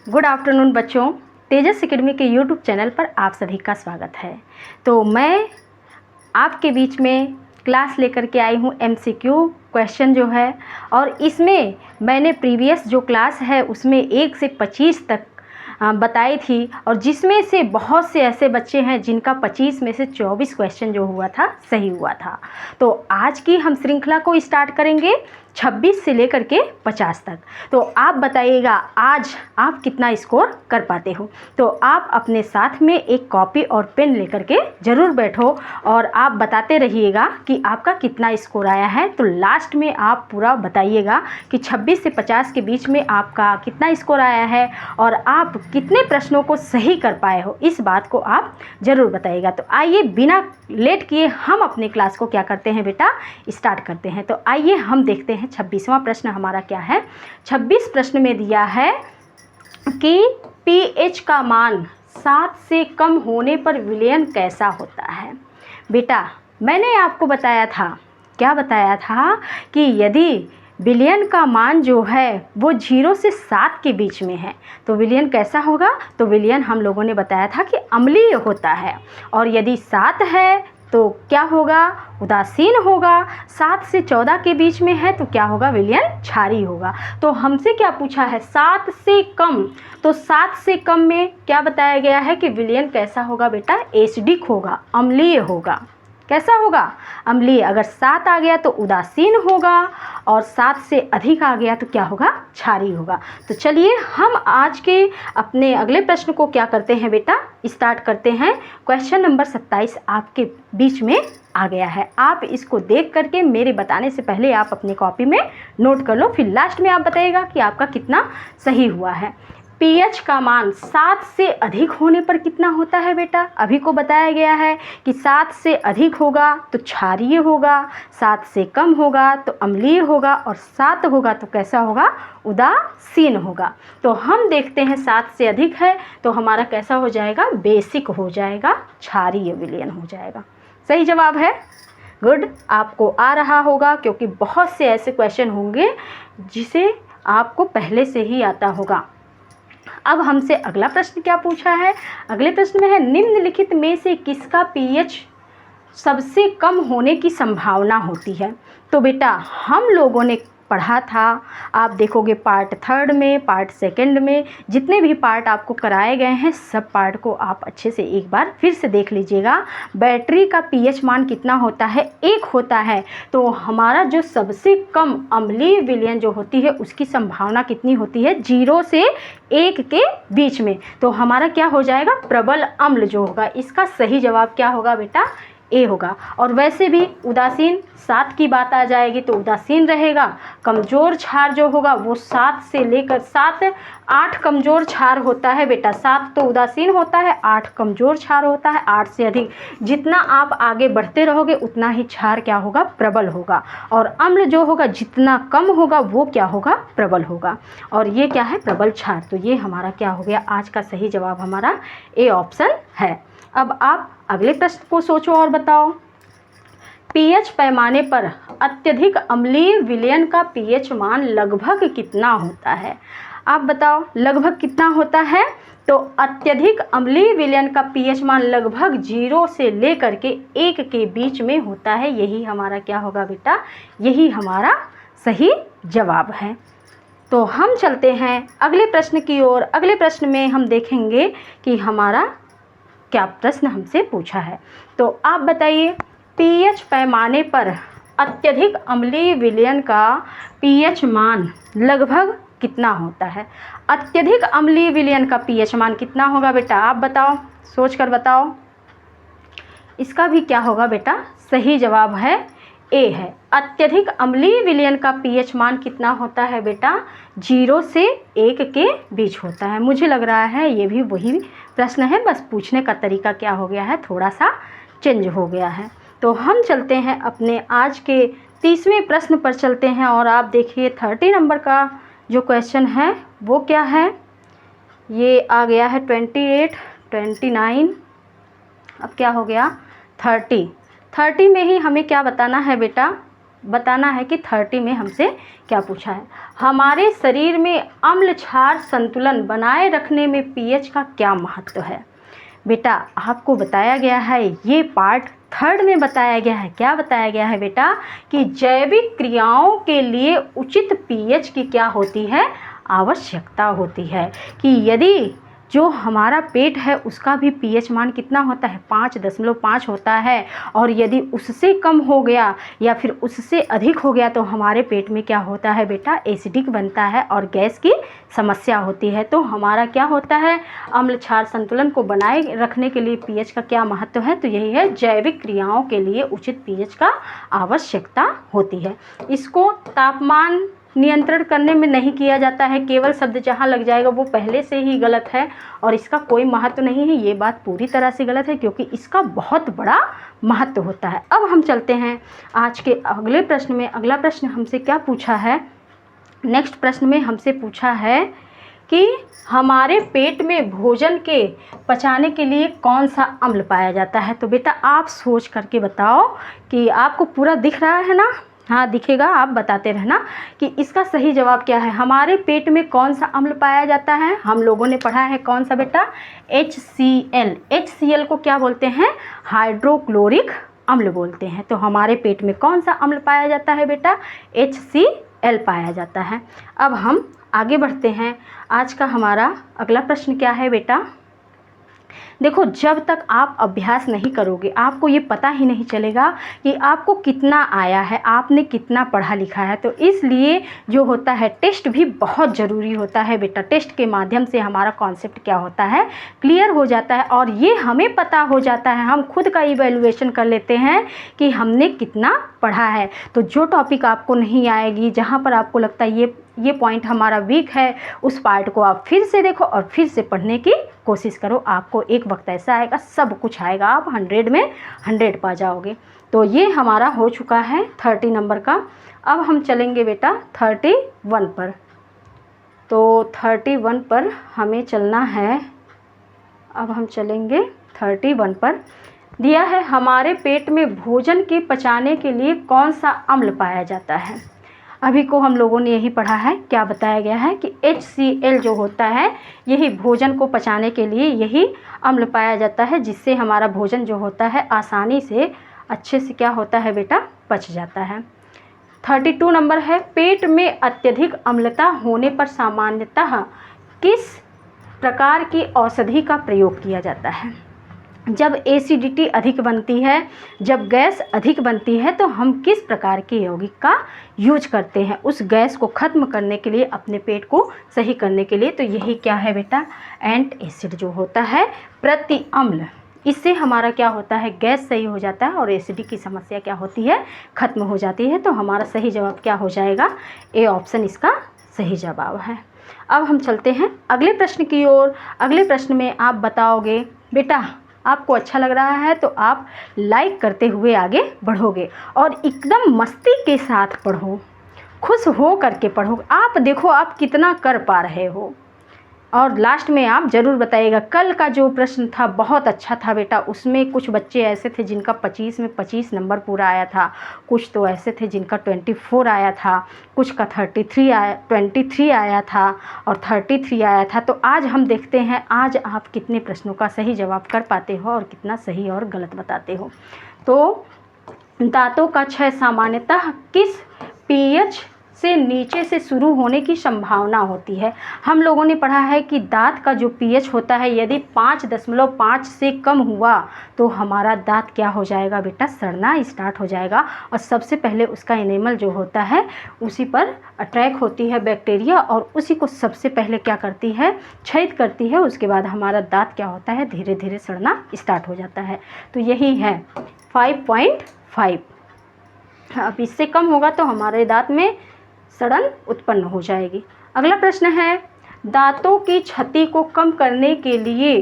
Good afternoon बच्चों। तेजस academy के YouTube channel पर आप सभी का स्वागत है। तो मैं आपके बीच में क्लास लेकर के आई हूँ एमसीक्यू क्वेश्चन जो है, और इसमें मैंने प्रीवियस जो क्लास है उसमें 1 से 25 तक बताई थी, और जिसमें से बहुत से ऐसे बच्चे हैं जिनका 25 में से 24 क्वेश्चन जो हुआ था सही हुआ था। तो आज की हम श्रृंखला को स्टार्ट करेंगे 26 से लेकर के 50 तक। तो आप बताइएगा आज आप कितना स्कोर कर पाते हो। तो आप अपने साथ में एक कॉपी और पेन लेकर के ज़रूर बैठो और आप बताते रहिएगा कि आपका कितना स्कोर आया है। तो लास्ट में आप पूरा बताइएगा कि 26 से 50 के बीच में आपका कितना स्कोर आया है और आप कितने प्रश्नों को सही कर पाए हो, इस बात को आप ज़रूर बताइएगा। तो आइए बिना लेट किए हम अपने क्लास को क्या करते हैं बेटा, स्टार्ट करते हैं। तो आइए हम देखते हैं 26वां प्रश्न हमारा क्या है। 26 प्रश्न में दिया है कि pH का मान 7 से कम होने पर विलयन कैसा होता है। बेटा मैंने आपको बताया था, क्या बताया था कि यदि विलयन का मान जो है वो 0 से 7 के बीच में है तो विलयन कैसा होगा। तो विलयन हम लोगों ने बताया था कि अम्लीय होता है, और यदि 7 है तो क्या होगा, उदासीन होगा। 7 से 14 के बीच में है तो क्या होगा, विलयन क्षारीय होगा। तो हमसे क्या पूछा है, 7 से कम। तो 7 से कम में क्या बताया गया है कि विलयन कैसा होगा बेटा, एसिडिक होगा, अम्लीय होगा। कैसा होगा, अम्लीय। अगर 7 आ गया तो उदासीन होगा, और 7 से अधिक आ गया तो क्या होगा, क्षारीय होगा। तो चलिए हम आज के अपने अगले प्रश्न को क्या करते हैं बेटा, स्टार्ट करते हैं। क्वेश्चन नंबर 27 आपके बीच में आ गया है। आप इसको देख करके मेरे बताने से पहले आप अपनी कॉपी में नोट कर लो, फिर लास्ट में आप बताइएगा कि आपका कितना सही हुआ है। pH का मान 7 से अधिक होने पर कितना होता है बेटा, अभी को बताया गया है कि 7 से अधिक होगा तो क्षारीय होगा, 7 से कम होगा तो अम्लीय होगा, और 7 होगा तो कैसा होगा, उदासीन होगा। तो हम देखते हैं 7 से अधिक है तो हमारा कैसा हो जाएगा, बेसिक हो जाएगा, क्षारीय विलयन हो जाएगा। सही जवाब है, गुड। आपको आ रहा होगा क्योंकि बहुत से ऐसे क्वेश्चन होंगे जिसे आपको पहले से ही आता होगा। अब हमसे अगला प्रश्न क्या पूछा है, अगले प्रश्न में है निम्नलिखित में से किसका pH सबसे कम होने की संभावना होती है। तो बेटा हम लोगों ने पढ़ा था, आप देखोगे पार्ट 3 में, पार्ट 2 में, जितने भी पार्ट आपको कराए गए हैं सब पार्ट को आप अच्छे से एक बार फिर से देख लीजिएगा। बैटरी का pH मान कितना होता है, 1 होता है। तो हमारा जो सबसे कम अम्लीय विलयन जो होती है उसकी संभावना कितनी होती है, 0 से 1 के बीच में। तो हमारा क्या हो जाएगा, प्रबल अम्ल जो होगा, इसका सही जवाब क्या होगा बेटा, ए होगा। और वैसे भी उदासीन 7 की बात आ जाएगी तो उदासीन रहेगा। कमज़ोर क्षार जो होगा वो 7 से लेकर 8 कमज़ोर क्षार होता है बेटा। 7 तो उदासीन होता है, 8 कमज़ोर क्षार होता है, 8 से अधिक। जितना आप आगे बढ़ते रहोगे उतना ही क्षार क्या होगा, प्रबल होगा, और अम्ल जो होगा जितना कम होगा वो क्या होगा, प्रबल होगा। और ये क्या है, प्रबल क्षार। तो ये हमारा क्या हो गया, आज का सही जवाब हमारा ए ऑप्शन है। अब आप अगले प्रश्न को सोचो और बताओ। pH पैमाने पर अत्यधिक अम्लीय विलयन का pH मान लगभग कितना होता है। आप बताओ लगभग कितना होता है। तो अत्यधिक अम्लीय विलयन का pH मान लगभग 0 से लेकर के 1 के बीच में होता है। यही हमारा क्या होगा बेटा, यही हमारा सही जवाब है। तो हम चलते हैं अगले प्रश्न की ओर। अगले प्रश्न में हम देखेंगे कि हमारा क्या प्रश्न हमसे पूछा है। तो आप बताइए pH पैमाने पर अत्यधिक अम्लीय विलयन का pH मान लगभग कितना होता है। अत्यधिक अम्लीय विलयन का pH मान कितना होगा बेटा, आप बताओ, सोच कर बताओ। इसका भी क्या होगा बेटा, सही जवाब है ए है। अत्यधिक अम्लीय विलयन का pH मान कितना होता है बेटा, 0 से 1 के बीच होता है। मुझे लग रहा है ये भी वही प्रश्न है, बस पूछने का तरीका क्या हो गया है, थोड़ा सा चेंज हो गया है। तो हम चलते हैं अपने आज के 30वें प्रश्न पर चलते हैं, और आप देखिए 30 नंबर का जो क्वेश्चन है वो क्या है, ये आ गया है 28, 29, अब क्या हो गया 30 में ही हमें क्या बताना है बेटा, बताना है कि 30 में हमसे क्या पूछा है। हमारे शरीर में अम्ल क्षार संतुलन बनाए रखने में पीएच का क्या महत्व है। बेटा आपको बताया गया है, ये पार्ट 3 में बताया गया है। क्या बताया गया है बेटा कि जैविक क्रियाओं के लिए उचित पीएच की क्या होती है, आवश्यकता होती है। कि यदि जो हमारा पेट है उसका भी पीएच मान कितना होता है, 5.5 होता है, और यदि उससे कम हो गया या फिर उससे अधिक हो गया तो हमारे पेट में क्या होता है बेटा, एसिडिक बनता है और गैस की समस्या होती है। तो हमारा क्या होता है, अम्ल क्षार संतुलन को बनाए रखने के लिए पीएच का क्या महत्व है, तो यही है जैविक क्रियाओं के लिए उचित पीएच का आवश्यकता होती है। इसको तापमान नियंत्रण करने में नहीं किया जाता है, केवल शब्द जहाँ लग जाएगा वो पहले से ही गलत है और इसका कोई महत्व नहीं है। ये बात पूरी तरह से गलत है क्योंकि इसका बहुत बड़ा महत्व होता है। अब हम चलते हैं आज के अगले प्रश्न में। अगला प्रश्न हमसे क्या पूछा है, नेक्स्ट प्रश्न में हमसे पूछा है कि हमारे पेट में भोजन के पचाने के लिए कौन सा अम्ल पाया जाता है। तो बेटा आप सोच करके बताओ कि आपको पूरा दिख रहा है ना, हाँ दिखेगा, आप बताते रहना कि इसका सही जवाब क्या है। हमारे पेट में कौन सा अम्ल पाया जाता है, हम लोगों ने पढ़ा है कौन सा बेटा, HCl। HCl को क्या बोलते हैं, हाइड्रोक्लोरिक अम्ल बोलते हैं। तो हमारे पेट में कौन सा अम्ल पाया जाता है बेटा, HCl पाया जाता है। अब हम आगे बढ़ते हैं। आज का हमारा अगला प्रश्न क्या है बेटा, देखो जब तक आप अभ्यास नहीं करोगे आपको ये पता ही नहीं चलेगा कि आपको कितना आया है, आपने कितना पढ़ा लिखा है। तो इसलिए जो होता है टेस्ट भी बहुत ज़रूरी होता है बेटा। टेस्ट के माध्यम से हमारा कॉन्सेप्ट क्या होता है, क्लियर हो जाता है और ये हमें पता हो जाता है, हम खुद का इवैल्यूएशन कर लेते हैं कि हमने कितना पढ़ा है। तो जो टॉपिक आपको नहीं आएगी, जहाँ पर आपको लगता है ये पॉइंट हमारा वीक है, उस पार्ट को आप फिर से देखो और फिर से पढ़ने की कोशिश करो। आपको एक वक्त ऐसा आएगा सब कुछ आएगा, आप 100 में 100 पा जाओगे। तो ये हमारा हो चुका है 30 नंबर का। अब हम चलेंगे बेटा 31 पर। तो 31 पर हमें चलना है। अब हम चलेंगे 31 पर। दिया है हमारे पेट में भोजन के पचाने के लिए कौन सा अम्ल पाया जाता है। अभी को हम लोगों ने यही पढ़ा है, क्या बताया गया है कि HCl जो होता है यही भोजन को पचाने के लिए यही अम्ल पाया जाता है, जिससे हमारा भोजन जो होता है आसानी से अच्छे से क्या होता है बेटा, पच जाता है। 32 नंबर है, पेट में अत्यधिक अम्लता होने पर सामान्यतः किस प्रकार की औषधि का प्रयोग किया जाता है। जब एसिडिटी अधिक बनती है, जब गैस अधिक बनती है तो हम किस प्रकार के यौगिक का यूज करते हैं उस गैस को ख़त्म करने के लिए, अपने पेट को सही करने के लिए। तो यही क्या है बेटा, एंट एसिड जो होता है प्रति अम्ल। इससे हमारा क्या होता है, गैस सही हो जाता है और एसिडिटी की समस्या क्या होती है, ख़त्म हो जाती है। तो हमारा सही जवाब क्या हो जाएगा, ए ऑप्शन इसका सही जवाब है। अब हम चलते हैं अगले प्रश्न की ओर। अगले प्रश्न में आप बताओगे, बेटा आपको अच्छा लग रहा है तो आप लाइक करते हुए आगे बढ़ोगे और एकदम मस्ती के साथ पढ़ो, खुश हो करके पढ़ो। आप देखो आप कितना कर पा रहे हो और लास्ट में आप ज़रूर बताइएगा। कल का जो प्रश्न था बहुत अच्छा था बेटा, उसमें कुछ बच्चे ऐसे थे जिनका 25 में 25 नंबर पूरा आया था, कुछ तो ऐसे थे जिनका 24 आया था, कुछ का 23 आया था और 33 आया था। तो आज हम देखते हैं आज आप कितने प्रश्नों का सही जवाब कर पाते हो और कितना सही और गलत बताते हो। तो दांतों का क्षय सामान्यतः किस पीएच से नीचे से शुरू होने की संभावना होती है। हम लोगों ने पढ़ा है कि दांत का जो पीएच होता है यदि 5.5 से कम हुआ तो हमारा दांत क्या हो जाएगा बेटा, सड़ना स्टार्ट हो जाएगा और सबसे पहले उसका एनिमल जो होता है उसी पर अटैक होती है बैक्टीरिया और उसी को सबसे पहले क्या करती है, छेद करती है। उसके बाद हमारा दांत क्या होता है, धीरे धीरे सड़ना स्टार्ट हो जाता है। तो यही है 5.5। अब इससे कम होगा तो हमारे दांत में सड़न उत्पन्न हो जाएगी। अगला प्रश्न है, दांतों की क्षति को कम करने के लिए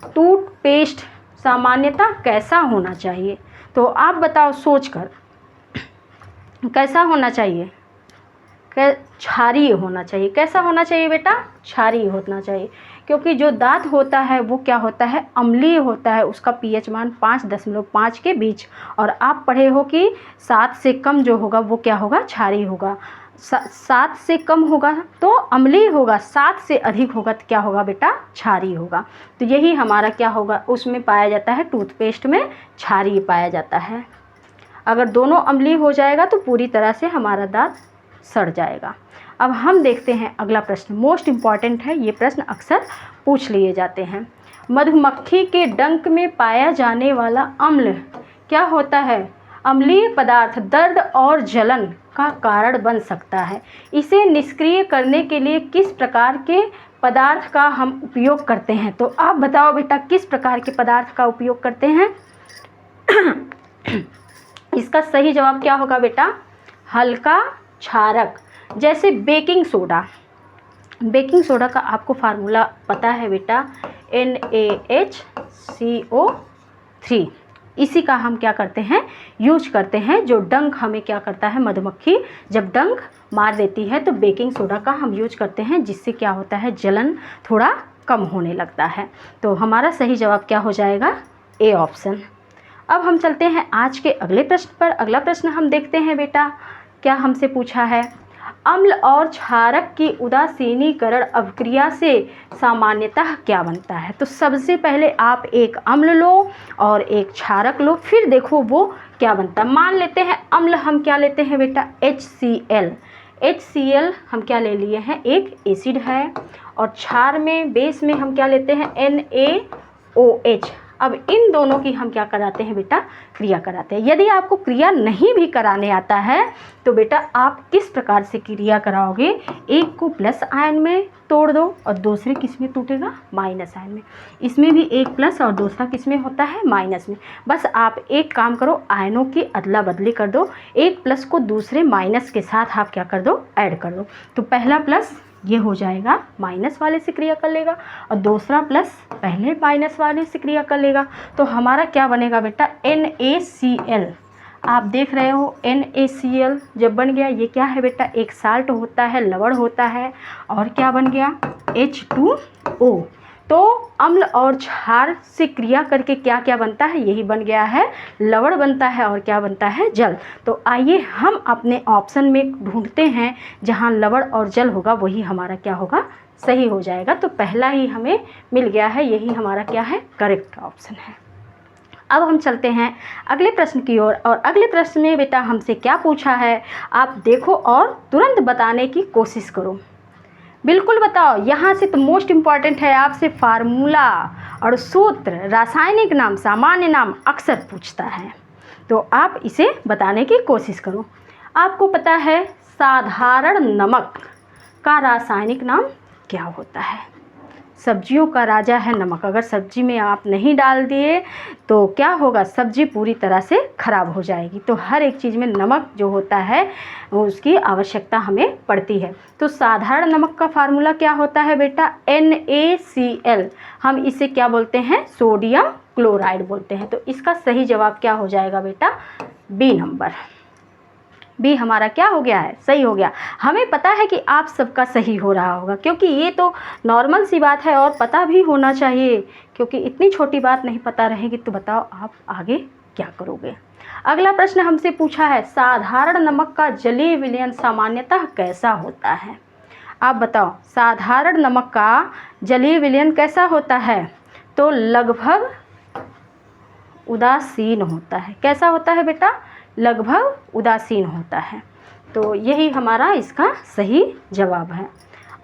टूथपेस्ट सामान्यतः कैसा होना चाहिए। तो आप बताओ सोचकर, कैसा होना चाहिए, क्षारीय होना चाहिए। कैसा होना चाहिए बेटा? क्षारीय होना चाहिए, क्योंकि जो दांत होता है वो क्या होता है? अम्लीय होता है, उसका पीएच मान 5.5 के बीच। और आप पढ़े हो कि 7 से कम जो होगा वो क्या होगा? क्षारीय होगा। 7 से कम होगा तो अम्लीय होगा, 7 से अधिक होगा तो क्या होगा बेटा? क्षारीय होगा। तो यही हमारा क्या होगा? उसमें पाया जाता है, टूथपेस्ट में क्षारीय पाया जाता है। अगर दोनों अम्लीय हो जाएगा तो पूरी तरह से हमारा दांत सड़ जाएगा। अब हम देखते हैं अगला प्रश्न, मोस्ट इम्पॉर्टेंट है, ये प्रश्न अक्सर पूछ लिए जाते हैं। मधुमक्खी के डंक में पाया जाने वाला अम्ल क्या होता है? अम्लीय पदार्थ दर्द और जलन का कारण बन सकता है। इसे निष्क्रिय करने के लिए किस प्रकार के पदार्थ का हम उपयोग करते हैं? तो आप बताओ बेटा, किस प्रकार के पदार्थ का उपयोग करते हैं? इसका सही जवाब क्या होगा बेटा? हल्का क्षारक, जैसे बेकिंग सोडा। बेकिंग सोडा का आपको फार्मूला पता है बेटा, NaHCO3। इसी का हम क्या करते हैं? यूज करते हैं। जो डंक हमें क्या करता है? मधुमक्खी जब डंक मार देती है तो बेकिंग सोडा का हम यूज करते हैं, जिससे क्या होता है? जलन थोड़ा कम होने लगता है। तो हमारा सही जवाब क्या हो जाएगा? A option. अब हम चलते हैं आज के अगले प्रश्न पर। अगला प्रश्न हम देखते हैं बेटा, क्या हमसे पूछा है? अम्ल और क्षारक की उदासीनीकरण अभिक्रिया से सामान्यतः क्या बनता है? तो सबसे पहले आप एक अम्ल लो और एक क्षारक लो, फिर देखो वो क्या बनता है। मान लेते हैं अम्ल हम क्या लेते हैं बेटा? HCl। HCl हम क्या ले लिए हैं? एक एसिड है। और क्षार में, बेस में हम क्या लेते हैं? NaOH। अब इन दोनों की हम क्या कराते हैं बेटा? क्रिया कराते हैं। यदि आपको क्रिया नहीं भी कराने आता है तो बेटा आप किस प्रकार से क्रिया कराओगे? एक को प्लस आयन में तोड़ दो और दूसरे किस में टूटेगा? माइनस आयन में। इसमें भी एक प्लस और दूसरा किस में होता है? माइनस में। बस आप एक काम करो, आयनों की अदला बदली कर दो। एक प्लस को दूसरे माइनस के साथ आप क्या कर दो? ऐड कर दो। तो पहला प्लस ये हो जाएगा, माइनस वाले से क्रिया कर लेगा, और दूसरा प्लस पहले माइनस वाले से क्रिया कर लेगा। तो हमारा क्या बनेगा बेटा? NaCl। आप देख रहे हो NaCl जब बन गया, ये क्या है बेटा? एक साल्ट होता है, लवण होता है। और क्या बन गया? H2O। तो अम्ल और क्षार से क्रिया करके क्या क्या बनता है? यही बन गया है, लवण बनता है और क्या बनता है? जल। तो आइए हम अपने ऑप्शन में ढूंढते हैं, जहाँ लवण और जल होगा वही हमारा क्या होगा? सही हो जाएगा। तो पहला ही हमें मिल गया है, यही हमारा क्या है? करेक्ट ऑप्शन है। अब हम चलते हैं अगले प्रश्न की ओर। और अगले प्रश्न में बेटा हमसे क्या पूछा है, आप देखो और तुरंत बताने की कोशिश करो। बिल्कुल बताओ। यहाँ से तो मोस्ट इम्पॉर्टेंट है, आपसे फार्मूला और सूत्र, रासायनिक नाम, सामान्य नाम अक्सर पूछता है, तो आप इसे बताने की कोशिश करो। आपको पता है साधारण नमक का रासायनिक नाम क्या होता है? सब्जियों का राजा है नमक। अगर सब्जी में आप नहीं डाल दिए तो क्या होगा? सब्जी पूरी तरह से खराब हो जाएगी। तो हर एक चीज़ में नमक जो होता है उसकी आवश्यकता हमें पड़ती है। तो साधारण नमक का फार्मूला क्या होता है बेटा? NaCl। हम इसे क्या बोलते हैं? सोडियम क्लोराइड बोलते हैं। तो इसका सही जवाब क्या हो जाएगा बेटा? B number. बी हमारा क्या हो गया है? सही हो गया। हमें पता है कि आप सबका सही हो रहा होगा, क्योंकि ये तो नॉर्मल सी बात है और पता भी होना चाहिए, क्योंकि इतनी छोटी बात नहीं पता रहेगी तो बताओ आप आगे क्या करोगे। अगला प्रश्न हमसे पूछा है, साधारण नमक का जलीय विलयन सामान्यतः कैसा होता है? आप बताओ, साधारण नमक का जलीय विलयन कैसा होता है? तो लगभग उदासीन होता है। कैसा होता है बेटा? लगभग उदासीन होता है। तो यही हमारा इसका सही जवाब है।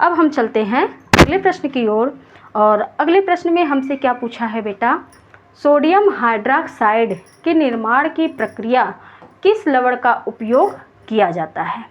अब हम चलते हैं अगले प्रश्न की ओर। और अगले प्रश्न में हमसे क्या पूछा है बेटा? सोडियम हाइड्रॉक्साइड के निर्माण की प्रक्रिया किस लवण का उपयोग किया जाता है?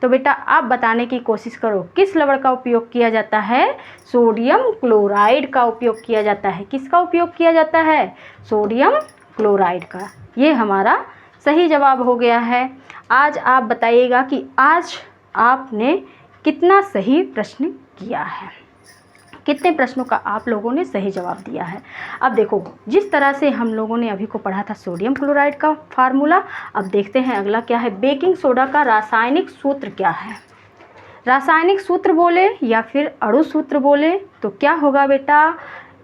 तो बेटा आप बताने की कोशिश करो, किस लवण का उपयोग किया जाता है? सोडियम क्लोराइड का उपयोग किया जाता है। किसका उपयोग किया जाता है? सोडियम क्लोराइड का। ये हमारा सही जवाब हो गया है। आज आप बताइएगा कि आज आपने कितना सही प्रश्न किया है, कितने प्रश्नों का आप लोगों ने सही जवाब दिया है। अब देखो, जिस तरह से हम लोगों ने अभी को पढ़ा था सोडियम क्लोराइड का फार्मूला, अब देखते हैं अगला क्या है। बेकिंग सोडा का रासायनिक सूत्र क्या है? रासायनिक सूत्र बोले या फिर अणु सूत्र बोले तो क्या होगा बेटा,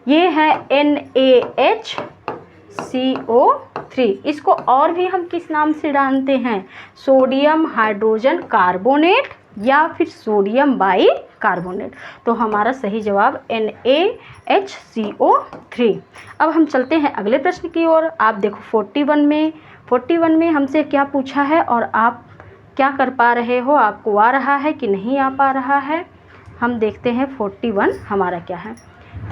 ये है NaHCO3। इसको और भी हम किस नाम से जानते हैं, सोडियम हाइड्रोजन कार्बोनेट या फिर सोडियम बाइकार्बोनेट। तो हमारा सही जवाब NaHCO3। अब हम चलते हैं अगले प्रश्न की ओर। आप देखो 41 में हमसे क्या पूछा है और आप क्या कर पा रहे हो, आपको आ रहा है कि नहीं आ पा रहा है। हम देखते हैं 41 हमारा क्या है।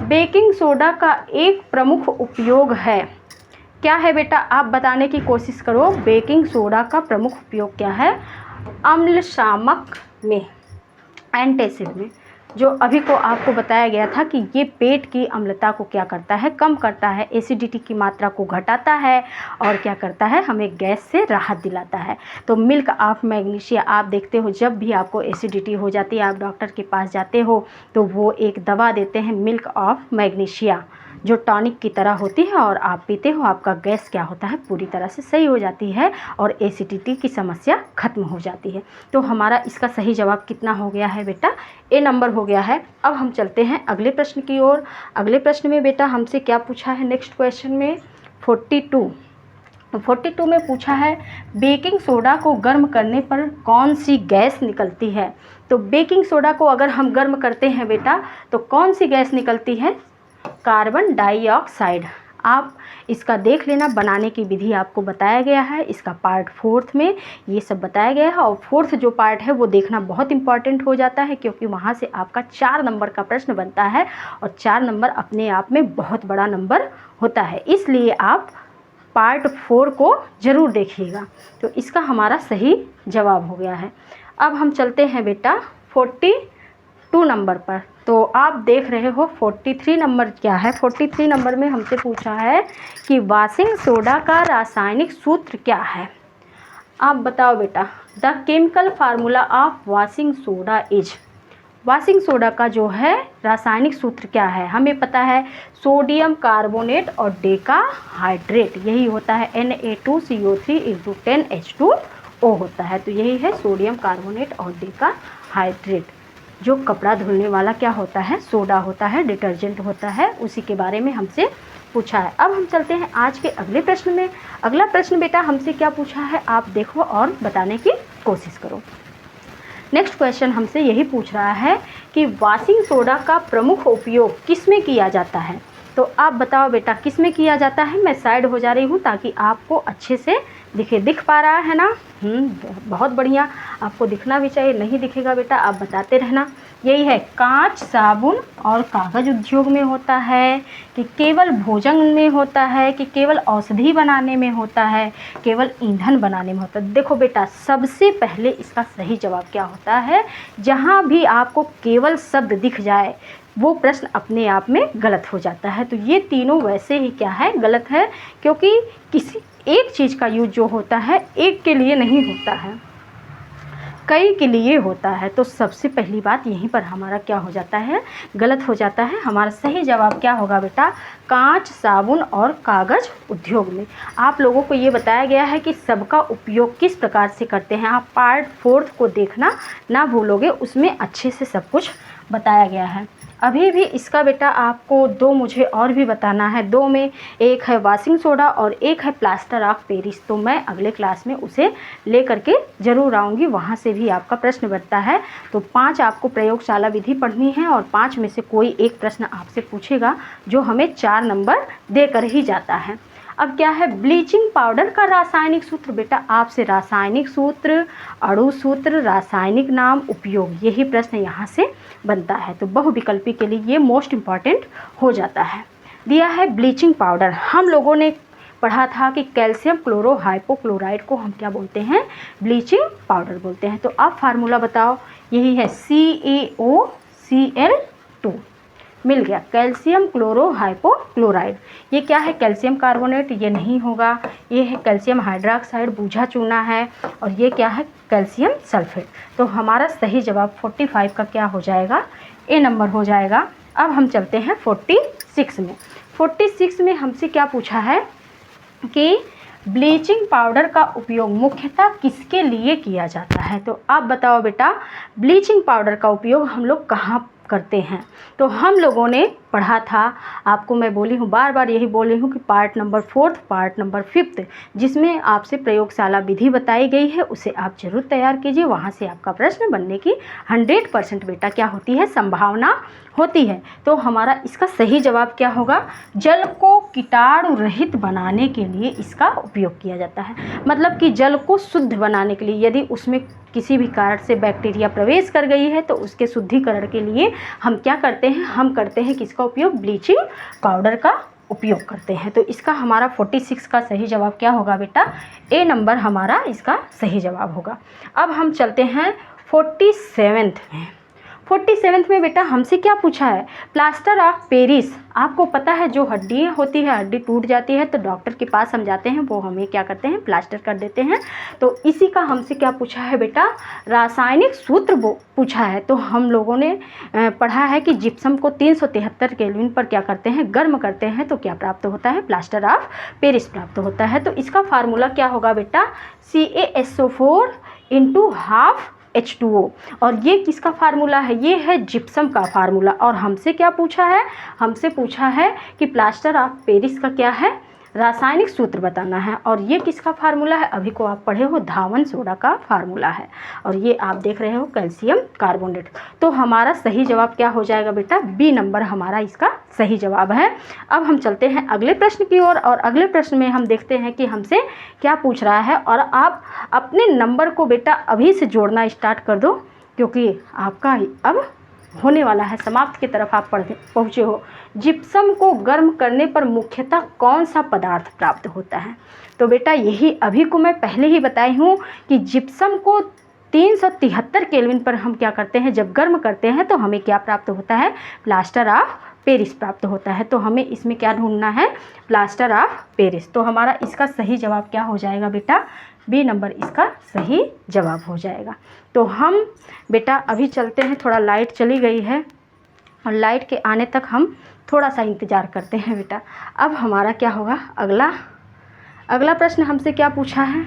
बेकिंग सोडा का एक प्रमुख उपयोग है, क्या है बेटा, आप बताने की कोशिश करो। बेकिंग सोडा का प्रमुख उपयोग क्या है, अम्ल शामक में, एंटासिड में, जो अभी को आपको बताया गया था कि ये पेट की अम्लता को क्या करता है, कम करता है, एसिडिटी की मात्रा को घटाता है और क्या करता है, हमें गैस से राहत दिलाता है। तो मिल्क ऑफ मैग्नीशिया, आप देखते हो जब भी आपको एसिडिटी हो जाती है, आप डॉक्टर के पास जाते हो तो वो एक दवा देते हैं मिल्क ऑफ मैग्नीशिया, जो टॉनिक की तरह होती है और आप पीते हो, आपका गैस क्या होता है, पूरी तरह से सही हो जाती है और एसिडिटी की समस्या खत्म हो जाती है। तो हमारा इसका सही जवाब कितना हो गया है बेटा, ए नंबर हो गया है। अब हम चलते हैं अगले प्रश्न की ओर। अगले प्रश्न में बेटा हमसे क्या पूछा है, नेक्स्ट क्वेश्चन में 42 में पूछा है, बेकिंग सोडा को गर्म करने पर कौन सी गैस निकलती है। तो बेकिंग सोडा को अगर हम गर्म करते हैं बेटा तो कौन सी गैस निकलती है, कार्बन डाइऑक्साइड। आप इसका देख लेना, बनाने की विधि आपको बताया गया है, इसका पार्ट 4 में ये सब बताया गया है। और 4th जो पार्ट है वो देखना बहुत इंपॉर्टेंट हो जाता है, क्योंकि वहाँ से आपका 4 नंबर का प्रश्न बनता है और 4 नंबर अपने आप में बहुत बड़ा नंबर होता है, इसलिए आप पार्ट 4 को ज़रूर देखिएगा। तो इसका हमारा सही जवाब हो गया है। अब हम चलते हैं बेटा 42 नंबर पर। तो आप देख रहे हो 43 नंबर क्या है। 43 नंबर में हमसे पूछा है कि वाशिंग सोडा का रासायनिक सूत्र क्या है। आप बताओ बेटा, the chemical formula of washing soda is. Washing soda का जो है रासायनिक सूत्र क्या है, हमें पता है सोडियम कार्बोनेट और डेका हाइड्रेट, यही होता है Na2CO3 × 10H2O होता है। तो यही है सोडियम कार्बोनेट और डेका हाइड्रेट, जो कपड़ा धुलने वाला क्या होता है, सोडा होता है, डिटर्जेंट होता है, उसी के बारे में हमसे पूछा है। अब हम चलते हैं आज के अगले प्रश्न में। अगला प्रश्न बेटा हमसे क्या पूछा है, आप देखो और बताने की कोशिश करो। नेक्स्ट क्वेश्चन हमसे यही पूछ रहा है कि वॉशिंग सोडा का प्रमुख उपयोग किस में किया जाता है। तो आप बताओ बेटा किस में किया जाता है। मैं साइड हो जा रही हूँ ताकि आपको अच्छे से दिख पा रहा है ना। बहुत बढ़िया, आपको दिखना भी चाहिए, नहीं दिखेगा बेटा आप बताते रहना। यही है, कांच, साबुन और कागज़ उद्योग में होता है, कि केवल भोजन में होता है, कि केवल औषधि बनाने में होता है, केवल ईंधन बनाने में होता है। देखो बेटा, सबसे पहले इसका सही जवाब क्या होता है, जहाँ भी आपको केवल शब्द दिख जाए वो प्रश्न अपने आप में गलत हो जाता है। तो ये तीनों वैसे ही क्या है, गलत है, क्योंकि किसी एक चीज़ का यूज जो होता है एक के लिए नहीं होता है, कई के लिए होता है। तो सबसे पहली बात यहीं पर हमारा क्या हो जाता है, गलत हो जाता है। हमारा सही जवाब क्या होगा बेटा, कांच, साबुन और कागज़ उद्योग में। आप लोगों को ये बताया गया है कि सबका उपयोग किस प्रकार से करते हैं। आप पार्ट 4 को देखना ना भूलोगे, उसमें अच्छे से सब कुछ बताया गया है। अभी भी इसका बेटा आपको 2 मुझे और भी बताना है। 2 में एक है वॉशिंग सोडा और एक है प्लास्टर ऑफ पेरिस। तो मैं अगले क्लास में उसे ले करके ज़रूर आऊँगी, वहाँ से भी आपका प्रश्न बनता है। तो 5 आपको प्रयोगशाला विधि पढ़नी है और 5 में से कोई एक प्रश्न आपसे पूछेगा जो हमें 4 नंबर देकर ही जाता है। अब क्या है, ब्लीचिंग पाउडर का रासायनिक सूत्र। बेटा आपसे रासायनिक सूत्र, अणु सूत्र, रासायनिक नाम, उपयोग, यही प्रश्न यहाँ से बनता है। तो बहुविकल्पी के लिए ये मोस्ट इम्पॉर्टेंट हो जाता है। दिया है ब्लीचिंग पाउडर, हम लोगों ने पढ़ा था कि कैल्शियम क्लोरो हाइपोक्लोराइड को हम क्या बोलते हैं, ब्लीचिंग पाउडर बोलते हैं। तो आप फार्मूला बताओ, यही है CaOCl2, मिल गया, कैल्शियम क्लोरो हाइपोक्लोराइड। ये क्या है, कैल्शियम कार्बोनेट, ये नहीं होगा। ये है कैल्शियम हाइड्रोक्साइड, बूझा चूना है। और ये क्या है, कैल्शियम सल्फेट। तो हमारा सही जवाब 45 का क्या हो जाएगा, ए नंबर हो जाएगा। अब हम चलते हैं 46 में। 46 में हमसे क्या पूछा है कि ब्लीचिंग पाउडर का उपयोग मुख्यतः किसके लिए किया जाता है? तो आप बताओ बेटा, ब्लीचिंग पाउडर का उपयोग हम लोग कहाँ करते हैं? तो हम लोगों ने पढ़ा था, आपको मैं बोली हूँ, बार बार यही बोल रही हूँ कि पार्ट नंबर 4, पार्ट नंबर 5 जिसमें आपसे प्रयोगशाला विधि बताई गई है, उसे आप जरूर तैयार कीजिए। वहाँ से आपका प्रश्न बनने की 100% बेटा क्या होती है? संभावना होती है। तो हमारा इसका सही जवाब क्या होगा? जल को कीटाणु रहित बनाने के लिए इसका उपयोग किया जाता है। मतलब कि जल को शुद्ध बनाने के लिए, यदि उसमें किसी भी कारण से बैक्टीरिया प्रवेश कर गई है तो उसके शुद्धिकरण के लिए हम क्या करते हैं? हम करते हैं किसका उपयोग? ब्लीचिंग पाउडर का उपयोग करते हैं। तो इसका हमारा 46 का सही जवाब क्या होगा बेटा? ए नंबर हमारा इसका सही जवाब होगा। अब हम चलते हैं 47 में। 47 में बेटा हमसे क्या पूछा है? Plaster of Paris. आपको पता है जो हड्डी होती है, हड्डी टूट जाती है तो डॉक्टर के पास हम जाते हैं, वो हमें क्या करते हैं? प्लास्टर कर देते हैं। तो इसी का हमसे क्या पूछा है बेटा? रासायनिक सूत्र वो पूछा है। तो हम लोगों ने पढ़ा है कि जिप्सम को 373 केल्विन पर क्या करते हैं? गर्म करते हैं तो क्या प्राप्त होता है? प्लास्टर ऑफ पेरिस प्राप्त होता है। तो इसका फार्मूला क्या होगा बेटा? CaSO4 × ½ H2O। और ये किसका फार्मूला है? ये है जिप्सम का फार्मूला। और हमसे क्या पूछा है? हमसे पूछा है कि प्लास्टर ऑफ पेरिस का क्या है? रासायनिक सूत्र बताना है। और ये किसका फार्मूला है? अभी को आप पढ़े हो, धावन सोडा का फार्मूला है। और ये आप देख रहे हो कैल्शियम कार्बोनेट। तो हमारा सही जवाब क्या हो जाएगा बेटा? बी नंबर हमारा इसका सही जवाब है। अब हम चलते हैं अगले प्रश्न की ओर। और अगले प्रश्न में हम देखते हैं कि हमसे क्या पूछ रहा है। और आप अपने नंबर को बेटा अभी से जोड़ना स्टार्ट कर दो, क्योंकि आपका अब होने वाला है, समाप्त की तरफ आप पहुँचे हो। जिप्सम को गर्म करने पर मुख्यतः कौन सा पदार्थ प्राप्त होता है? तो बेटा यही अभी को मैं पहले ही बताई हूँ कि जिप्सम को 373 केल्विन पर हम क्या करते हैं? जब गर्म करते हैं तो हमें क्या प्राप्त होता है? प्लास्टर ऑफ पेरिस प्राप्त होता है। तो हमें इसमें क्या ढूंढना है? Plaster of Paris. तो हमारा इसका सही जवाब क्या हो जाएगा बेटा? बी नंबर इसका सही जवाब हो जाएगा। तो हम बेटा अभी चलते हैं, थोड़ा लाइट चली गई है और लाइट के आने तक हम थोड़ा सा इंतज़ार करते हैं बेटा। अब हमारा क्या होगा? अगला प्रश्न हमसे क्या पूछा है?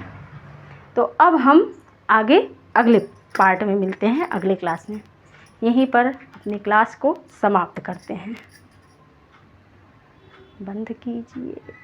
तो अब हम आगे अगले पार्ट में मिलते हैं, अगले क्लास में। यहीं पर अपनी क्लास को समाप्त करते हैं। बंद कीजिए।